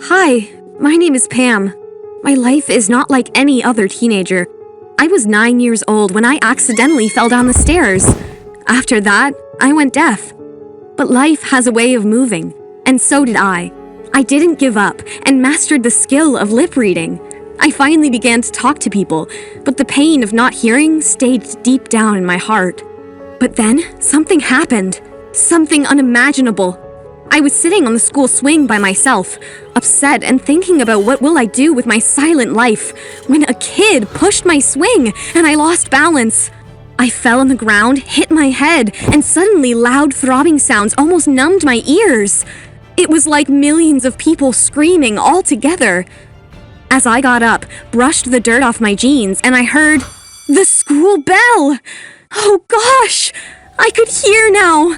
Hi, my name is Pam. My life is not like any other teenager. I was 9 years old when I accidentally fell down the stairs. After that, I went deaf. But life has a way of moving, and so did I. I didn't give up and mastered the skill of lip reading. I finally began to talk to people, but the pain of not hearing stayed deep down in my heart. But then, something happened. Something unimaginable. I was sitting on the school swing by myself, upset and thinking about what will I do with my silent life, when a kid pushed my swing and I lost balance. I fell on the ground, hit my head, and suddenly loud throbbing sounds almost numbed my ears. It was like millions of people screaming all together. As I got up, brushed the dirt off my jeans, and I heard the school bell. Oh gosh, I could hear now.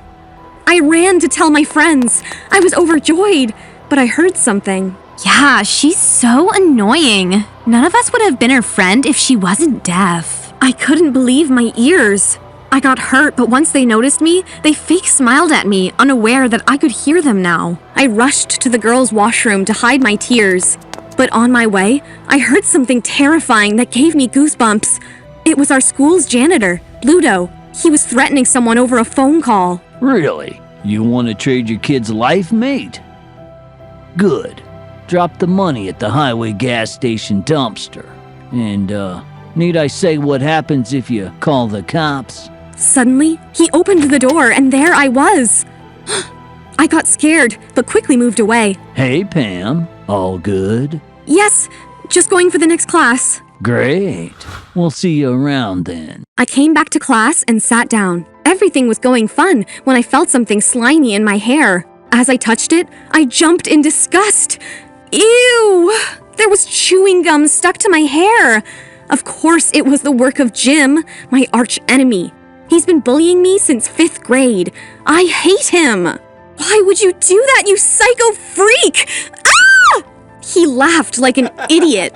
I ran to tell my friends. I was overjoyed, but I heard something. Yeah, she's so annoying. None of us would have been her friend if she wasn't deaf. I couldn't believe my ears. I got hurt, but once they noticed me, they fake smiled at me, unaware that I could hear them now. I rushed to the girls' washroom to hide my tears. But on my way, I heard something terrifying that gave me goosebumps. It was our school's janitor, Ludo. He was threatening someone over a phone call. Really? You want to trade your kid's life, mate? Good. Drop the money at the highway gas station dumpster. And, need I say what happens if you call the cops? Suddenly, he opened the door and there I was. I got scared, but quickly moved away. Hey, Pam. All good? Yes, just going for the next class. Great. We'll see you around then. I came back to class and sat down. Everything was going fun when I felt something slimy in my hair. As I touched it, I jumped in disgust. Ew! There was chewing gum stuck to my hair. Of course, it was the work of Jim, my arch enemy. He's been bullying me since 5th grade. I hate him. Why would you do that, you psycho freak? Ah! He laughed like an idiot.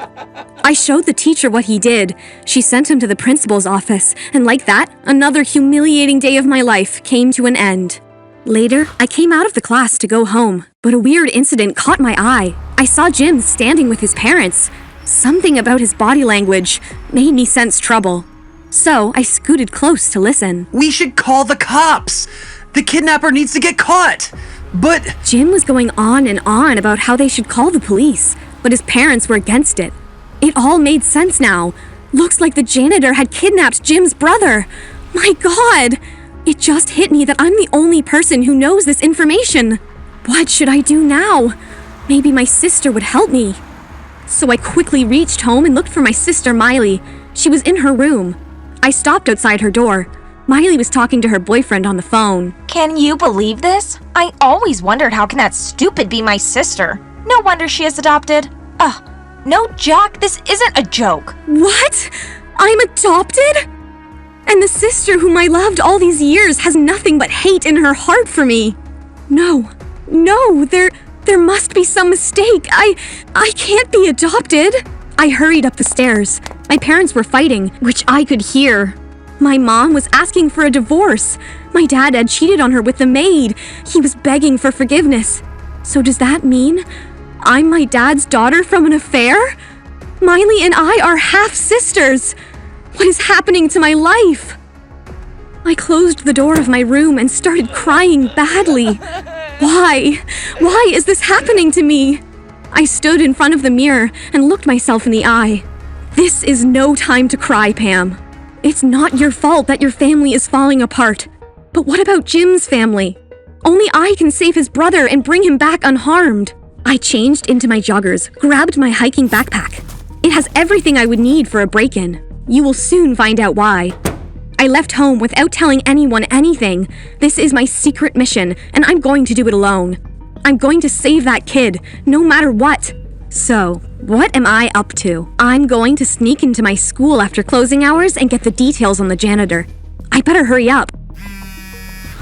I showed the teacher what he did. She sent him to the principal's office, and like that, another humiliating day of my life came to an end. Later, I came out of the class to go home, but a weird incident caught my eye. I saw Jim standing with his parents. Something about his body language made me sense trouble. So I scooted close to listen. We should call the cops! The kidnapper needs to get caught! But Jim was going on and on about how they should call the police, but his parents were against it. It all made sense now. Looks like the janitor had kidnapped Jim's brother. My God! It just hit me that I'm the only person who knows this information. What should I do now? Maybe my sister would help me. So I quickly reached home and looked for my sister Miley. She was in her room. I stopped outside her door. Miley was talking to her boyfriend on the phone. Can you believe this? I always wondered how can that stupid be my sister. No wonder she is adopted. Ugh, no, Jack, this isn't a joke. What? I'm adopted? And the sister whom I loved all these years has nothing but hate in her heart for me. No, there must be some mistake. I can't be adopted. I hurried up the stairs. My parents were fighting, which I could hear. My mom was asking for a divorce. My dad had cheated on her with the maid. He was begging for forgiveness. So does that mean I'm my dad's daughter from an affair? Miley and I are half-sisters. What is happening to my life? I closed the door of my room and started crying badly. Why? Why is this happening to me? I stood in front of the mirror and looked myself in the eye. This is no time to cry, Pam. It's not your fault that your family is falling apart. But what about Jim's family? Only I can save his brother and bring him back unharmed. I changed into my joggers, grabbed my hiking backpack. It has everything I would need for a break-in. You will soon find out why. I left home without telling anyone anything. This is my secret mission, and I'm going to do it alone. I'm going to save that kid, no matter what. So, what am I up to? I'm going to sneak into my school after closing hours and get the details on the janitor. I better hurry up.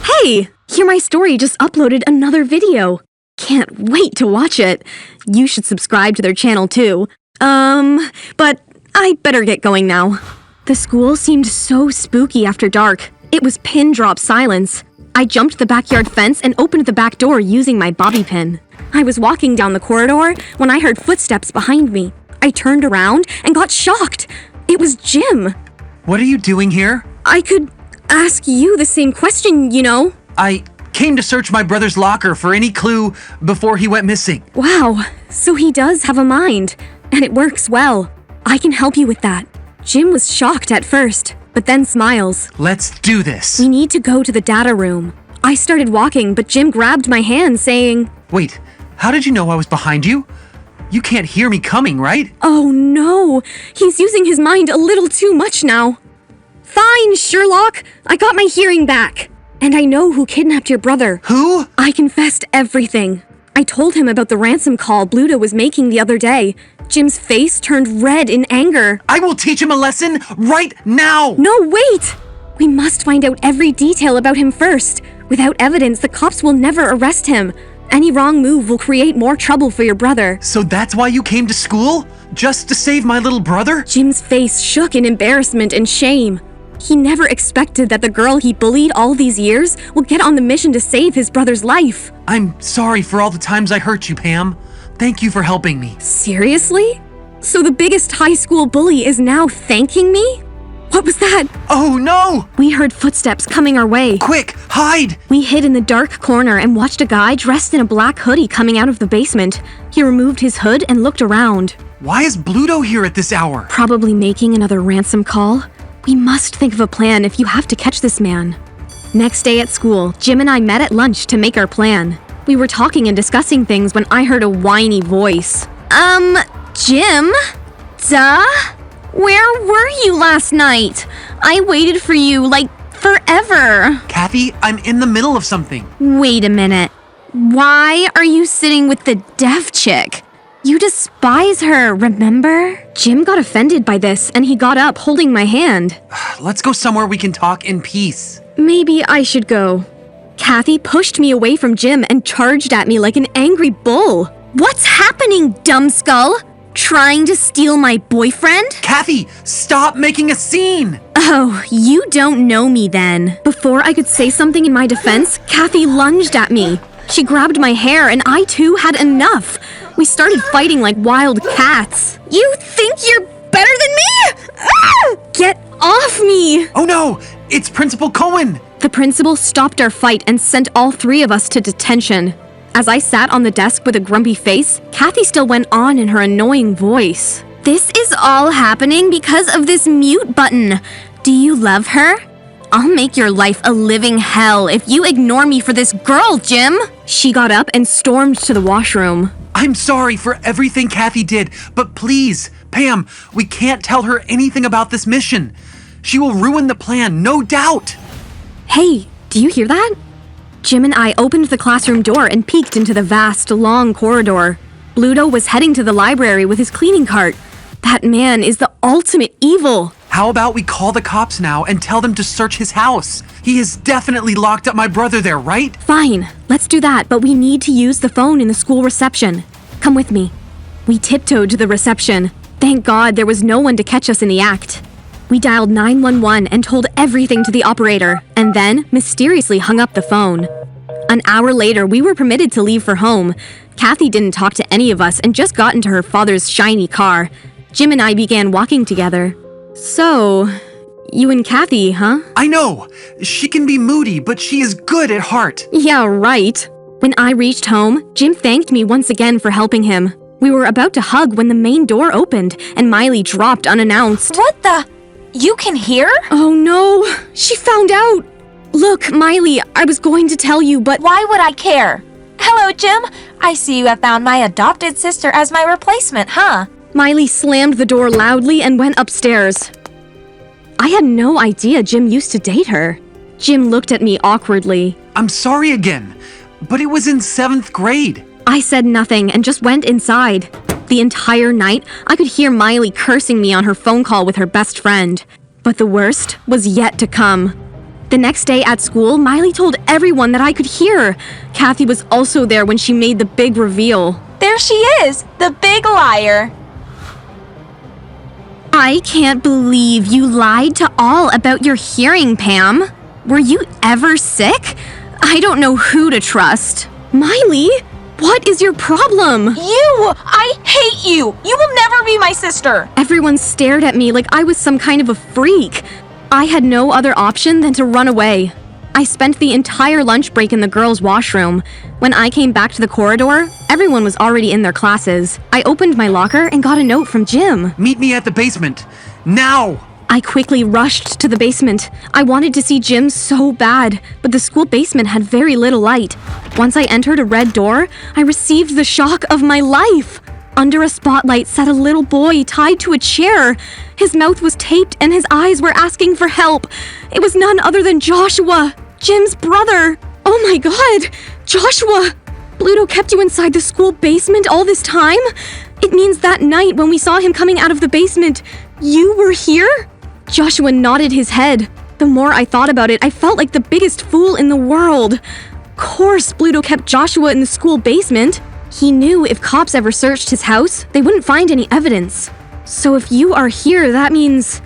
Hey! Hear My Story just uploaded another video. Can't wait to watch it. You should subscribe to their channel too. But I better get going now. The school seemed so spooky after dark. It was pin drop silence. I jumped the backyard fence and opened the back door using my bobby pin. I was walking down the corridor when I heard footsteps behind me. I turned around and got shocked. It was Jim. What are you doing here? I could ask you the same question, you know. I came to search my brother's locker for any clue before he went missing. Wow, so he does have a mind, and it works well. I can help you with that. Jim was shocked at first, but then smiles. Let's do this. We need to go to the data room. I started walking, but Jim grabbed my hand, saying, Wait, how did you know I was behind you? You can't hear me coming, right? "Oh no, he's using his mind a little too much now." "Fine, Sherlock, I got my hearing back. And I know who kidnapped your brother." Who? I confessed everything. I told him about the ransom call Bluto was making the other day. Jim's face turned red in anger. I will teach him a lesson right now! No, wait! We must find out every detail about him first. Without evidence, the cops will never arrest him. Any wrong move will create more trouble for your brother. So that's why you came to school? Just to save my little brother? Jim's face shook in embarrassment and shame. He never expected that the girl he bullied all these years will get on the mission to save his brother's life. I'm sorry for all the times I hurt you, Pam. Thank you for helping me. Seriously? So the biggest high school bully is now thanking me? What was that? Oh no! We heard footsteps coming our way. Quick, hide! We hid in the dark corner and watched a guy dressed in a black hoodie coming out of the basement. He removed his hood and looked around. Why is Bluto here at this hour? Probably making another ransom call. We must think of a plan if you have to catch this man. Next day at school, Jim and I met at lunch to make our plan. We were talking and discussing things when I heard a whiny voice. Jim? Duh? Where were you last night? I waited for you, like, forever. Kathy, I'm in the middle of something. Wait a minute. Why are you sitting with the deaf chick? You despise her, remember? Jim got offended by this, and he got up holding my hand. Let's go somewhere we can talk in peace. Maybe I should go. Kathy pushed me away from Jim and charged at me like an angry bull. What's happening, dumbskull? Trying to steal my boyfriend? Kathy, stop making a scene! Oh, you don't know me then. Before I could say something in my defense, Kathy lunged at me. She grabbed my hair, and I too had enough. We started fighting like wild cats. You think you're better than me? Ah! Get off me! Oh no, it's Principal Cohen! The principal stopped our fight and sent all three of us to detention. As I sat on the desk with a grumpy face, Kathy still went on in her annoying voice. This is all happening because of this mute button. Do you love her? I'll make your life a living hell if you ignore me for this girl, Jim. She got up and stormed to the washroom. I'm sorry for everything Kathy did, but please, Pam, we can't tell her anything about this mission. She will ruin the plan, no doubt. Hey, do you hear that? Jim and I opened the classroom door and peeked into the vast, long corridor. Bluto was heading to the library with his cleaning cart. That man is the ultimate evil. How about we call the cops now and tell them to search his house? He has definitely locked up my brother there, right? Fine, let's do that, but we need to use the phone in the school reception. Come with me. We tiptoed to the reception. Thank God there was no one to catch us in the act. We dialed 911 and told everything to the operator, and then mysteriously hung up the phone. An hour later, we were permitted to leave for home. Kathy didn't talk to any of us and just got into her father's shiny car. Jim and I began walking together. So, you and Kathy, huh? I know. She can be moody, but she is good at heart. Yeah, right. When I reached home, Jim thanked me once again for helping him. We were about to hug when the main door opened and Miley dropped unannounced. What the? You can hear? Oh no, she found out. Look, Miley, I was going to tell you, but Why would I care? Hello, Jim. I see you have found my adopted sister as my replacement, huh? Miley slammed the door loudly and went upstairs. I had no idea Jim used to date her. Jim looked at me awkwardly. I'm sorry again, but it was in 7th grade. I said nothing and just went inside. The entire night, I could hear Miley cursing me on her phone call with her best friend. But the worst was yet to come. The next day at school, Miley told everyone that I could hear. Kathy was also there when she made the big reveal. There she is, the big liar. I can't believe you lied to all about your hearing, Pam. Were you ever sick? I don't know who to trust. Miley, What is your problem? You! I hate you! You will never be my sister! Everyone stared at me like I was some kind of a freak. I had no other option than to run away. I spent the entire lunch break in the girls' washroom. When I came back to the corridor, everyone was already in their classes. I opened my locker and got a note from Jim. Meet me at the basement. Now! I quickly rushed to the basement. I wanted to see Jim so bad, but the school basement had very little light. Once I entered a red door, I received the shock of my life. Under a spotlight sat a little boy tied to a chair. His mouth was taped and his eyes were asking for help. It was none other than Joshua, Jim's brother. Oh my God, Joshua! Bluto kept you inside the school basement all this time? It means that night when we saw him coming out of the basement, you were here? Joshua nodded his head. The more I thought about it, I felt like the biggest fool in the world. Of course, Bluto kept Joshua in the school basement. He knew if cops ever searched his house, they wouldn't find any evidence. So if you are here, that means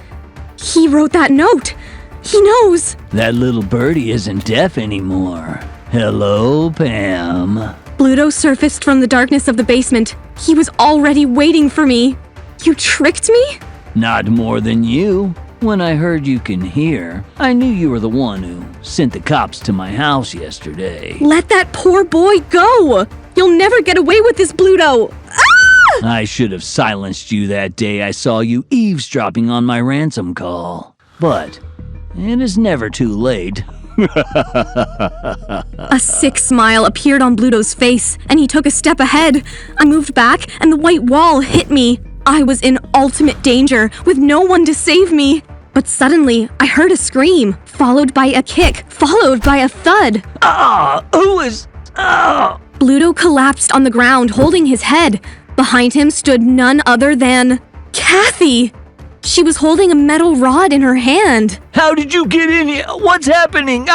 he wrote that note. He knows. That little birdie isn't deaf anymore. Hello, Pam. Bluto surfaced from the darkness of the basement. He was already waiting for me. You tricked me? Not more than you. When I heard you can hear, I knew you were the one who sent the cops to my house yesterday. Let that poor boy go! You'll never get away with this, Bluto! Ah! I should have silenced you that day I saw you eavesdropping on my ransom call. But it is never too late. A sick smile appeared on Bluto's face, and he took a step ahead. I moved back, and the white wall hit me. I was in ultimate danger, with no one to save me. But suddenly, I heard a scream, followed by a kick, followed by a thud. Who is... Bluto collapsed on the ground, holding his head. Behind him stood none other than Kathy. She was holding a metal rod in her hand. How did you get in here? What's happening?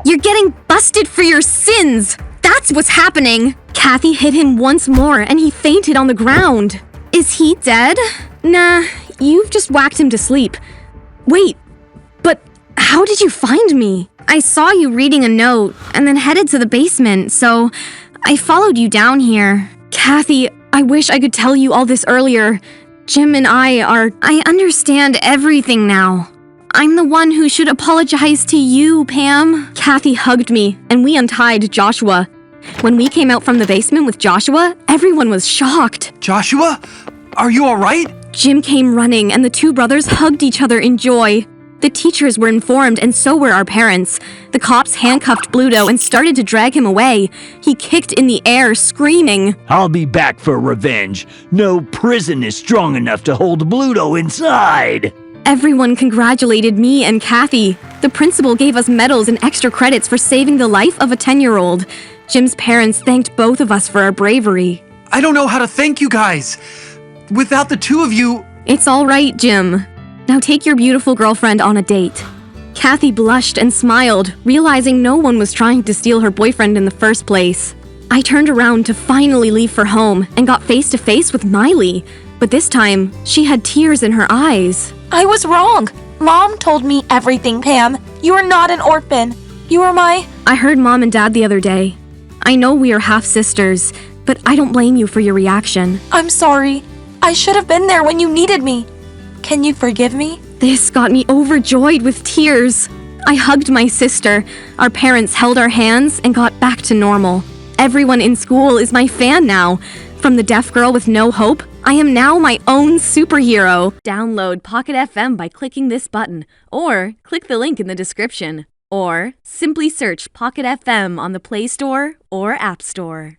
You're getting busted for your sins. That's what's happening. Kathy hit him once more, and he fainted on the ground. Is he dead? Nah, you've just whacked him to sleep. Wait, but how did you find me? I saw you reading a note and then headed to the basement, so I followed you down here. Kathy, I wish I could tell you all this earlier. Jim and I understand everything now. I'm the one who should apologize to you, Pam. Kathy hugged me, and we untied Joshua. When we came out from the basement with Joshua, everyone was shocked. Joshua? Are you alright? Jim came running, and the two brothers hugged each other in joy. The teachers were informed, and so were our parents. The cops handcuffed Bluto and started to drag him away. He kicked in the air, screaming, I'll be back for revenge. No prison is strong enough to hold Bluto inside. Everyone congratulated me and Kathy. The principal gave us medals and extra credits for saving the life of a 10-year-old. Jim's parents thanked both of us for our bravery. I don't know how to thank you guys. Without the two of you... It's all right, Jim. Now take your beautiful girlfriend on a date. Kathy blushed and smiled, realizing no one was trying to steal her boyfriend in the first place. I turned around to finally leave for home and got face to face with Miley. But this time, she had tears in her eyes. I was wrong. Mom told me everything, Pam. You are not an orphan. You are my... I heard Mom and Dad the other day. I know we are half-sisters, but I don't blame you for your reaction. I'm sorry. I should have been there when you needed me. Can you forgive me? This got me overjoyed with tears. I hugged my sister. Our parents held our hands and got back to normal. Everyone in school is my fan now. From the deaf girl with no hope, I am now my own superhero. Download Pocket FM by clicking this button, or click the link in the description, or simply search Pocket FM on the Play Store or App Store.